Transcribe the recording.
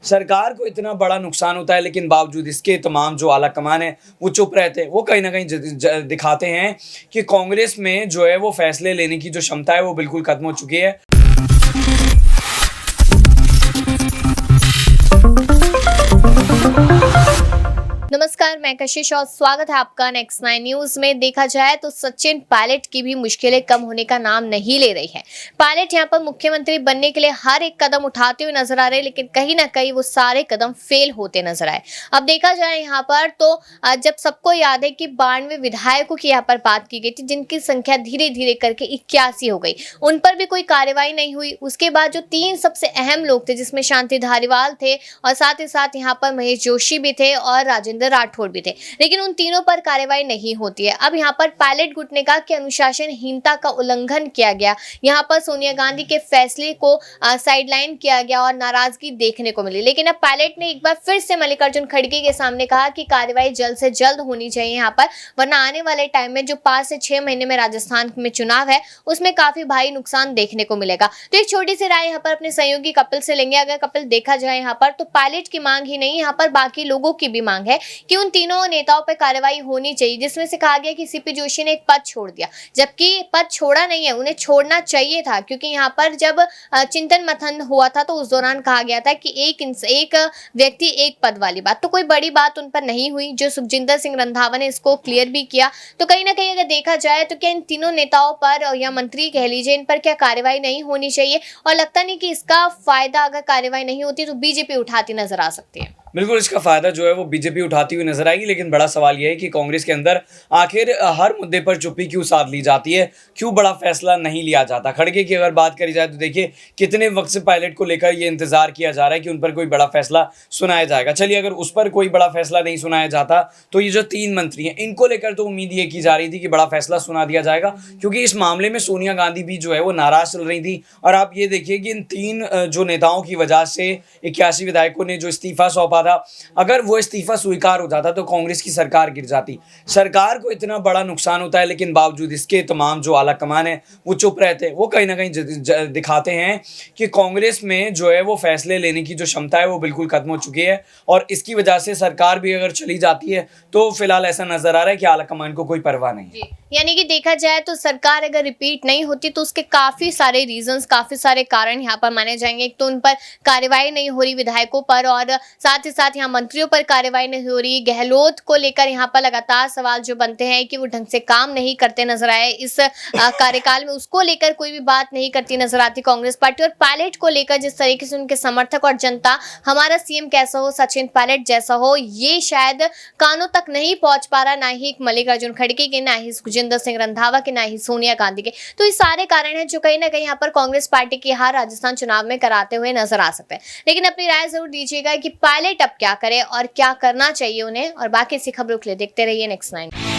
सरकार को इतना बड़ा नुकसान होता है, लेकिन बावजूद इसके तमाम जो आला कमान है वो चुप रहते हैं। वो कहीं ना कहीं दिखाते हैं कि कांग्रेस में जो है वो फैसले लेने की जो क्षमता है वो बिल्कुल खत्म हो चुकी है। नमस्कार, मैं कशिश और स्वागत है आपका नेक्स्ट 9 न्यूज में। देखा जाए तो सचिन पायलट की भी मुश्किलें कम होने का नाम नहीं ले रही है। पायलट यहां पर मुख्यमंत्री बनने के लिए हर एक कदम उठाते हुए नजर आ रहे हैं, लेकिन कहीं ना कहीं वो सारे कदम फेल होते नजर आए। अब देखा जाए यहां पर तो जब सबको याद है कि 92 विधायकों की यहाँ पर बात की गई थी, जिनकी संख्या धीरे धीरे करके 81 हो गई, उन पर भी कोई कार्रवाई नहीं हुई। उसके बाद जो 3 सबसे अहम लोग थे, जिसमें शांति धारीवाल थे और साथ ही साथ यहाँ पर महेश जोशी भी थे और राजेंद्र राठौड़ भी थे, लेकिन उन तीनों पर कार्रवाई नहीं होती है। अब यहाँ पर पायलट गुट ने कहा कि अनुशासनहीनता का उल्लंघन किया गया, यहाँ पर सोनिया गांधी के फैसले को साइडलाइन किया गया और नाराजगी देखने को मिली। लेकिन अब पायलट ने एक बार फिर से मल्लिकार्जुन खड़गे के सामने कहा कि कार्रवाई जल्द से जल्द होनी चाहिए यहाँ पर, वरना आने वाले टाइम में जो 5 से 6 महीने में राजस्थान में चुनाव है उसमें काफी भारी नुकसान देखने को मिलेगा। तो एक छोटी सी राय यहाँ पर अपने सहयोगी कपिल से लेंगे। अगर कपिल देखा जाए यहाँ पर तो पायलट की मांग ही नहीं, यहाँ पर बाकी लोगों की भी मांग है कि उन तीनों नेताओं पर कार्रवाई होनी चाहिए, जिसमें से कहा गया कि सीपी जोशी ने एक पद छोड़ दिया, जबकि पद छोड़ा नहीं है, उन्हें छोड़ना चाहिए था, क्योंकि यहाँ पर जब चिंतन मंथन हुआ था तो उस दौरान कहा गया था कि एक व्यक्ति एक पद वाली बात, तो कोई बड़ी बात उन पर नहीं हुई। जो सुखजिंदर सिंह रंधावा ने इसको क्लियर भी किया। तो कहीं ना कहीं अगर देखा जाए तो क्या इन तीनों नेताओं पर या मंत्री कह लीजिए, इन पर क्या कार्रवाई नहीं होनी चाहिए? और लगता नहीं कि इसका फायदा अगर कार्रवाई नहीं होती तो बीजेपी उठाती नजर आ सकती है। बिल्कुल, इसका फायदा जो है वो बीजेपी उठाती हुई नजर आएगी, लेकिन बड़ा सवाल यह है कि कांग्रेस के अंदर आखिर हर मुद्दे पर चुप्पी क्यों साध ली जाती है, क्यों बड़ा फैसला नहीं लिया जाता। खड़गे की अगर बात करी जाए तो देखिए कितने वक्त से पायलट को लेकर ये इंतजार किया जा रहा है कि उन पर कोई बड़ा फैसला सुनाया जाएगा। चलिए, अगर उस पर कोई बड़ा फैसला नहीं सुनाया जाता तो ये जो 3 मंत्री हैं इनको लेकर तो उम्मीद ये की जा रही थी कि बड़ा फैसला सुना दिया जाएगा, क्योंकि इस मामले में सोनिया गांधी भी जो है वो नाराज चल रही थी। और आप ये देखिए कि इन 3 जो नेताओं की वजह से 81 विधायकों ने जो इस्तीफा सौंपा था, अगर वो इस्तीफा स्वीकार हो जाता तो कांग्रेस की सरकार गिर जाती। सरकार को इतना बड़ा नुकसान होता है, लेकिन बावजूद इसके तमाम जो आला कमान है वो चुप रहते हैं। वो कहीं ना कहीं दिखाते हैं कि कांग्रेस में जो है वो फैसले लेने की जो क्षमता है वो बिल्कुल खत्म हो चुकी है, और इसकी वजह से सरकार भी अगर चली जाती है तो फिलहाल ऐसा नजर आ रहा है कि आला कमान को कोई परवाह नहीं है। यानी कि देखा जाए तो सरकार अगर रिपीट नहीं होती तो उसके काफी सारे रीजंस, काफी सारे कारण यहाँ पर माने जाएंगे। एक तो उन पर कार्रवाई नहीं हो रही विधायकों पर, और साथ ही साथ यहाँ मंत्रियों पर कार्रवाई नहीं हो रही। गहलोत को लेकर यहाँ पर लगातार सवाल जो बनते हैं कि वो ढंग से काम नहीं करते नजर आए इस कार्यकाल में, उसको लेकर कोई भी बात नहीं करती नजर आती कांग्रेस पार्टी। और पायलट को लेकर जिस तरीके से उनके समर्थक और जनता हमारा सीएम कैसा हो, सचिन पायलट जैसा हो, ये शायद कानों तक नहीं पहुंच पा रहा, ना ही मल्लिकार्जुन खड़गे के, ना ही सुखजिंदर सिंह रंधावा के, ना ही सोनिया गांधी के। तो ये सारे कारण हैं जो कहीं ना कहीं यहाँ पर कांग्रेस पार्टी की हार राजस्थान चुनाव में कराते हुए नजर आ सकते हैं। लेकिन अपनी राय जरूर दीजिएगा कि पायलट अब क्या करे और क्या करना चाहिए उन्हें। और बाकी ऐसी खबरों के लिए देखते रहिए नेक्स्ट 9।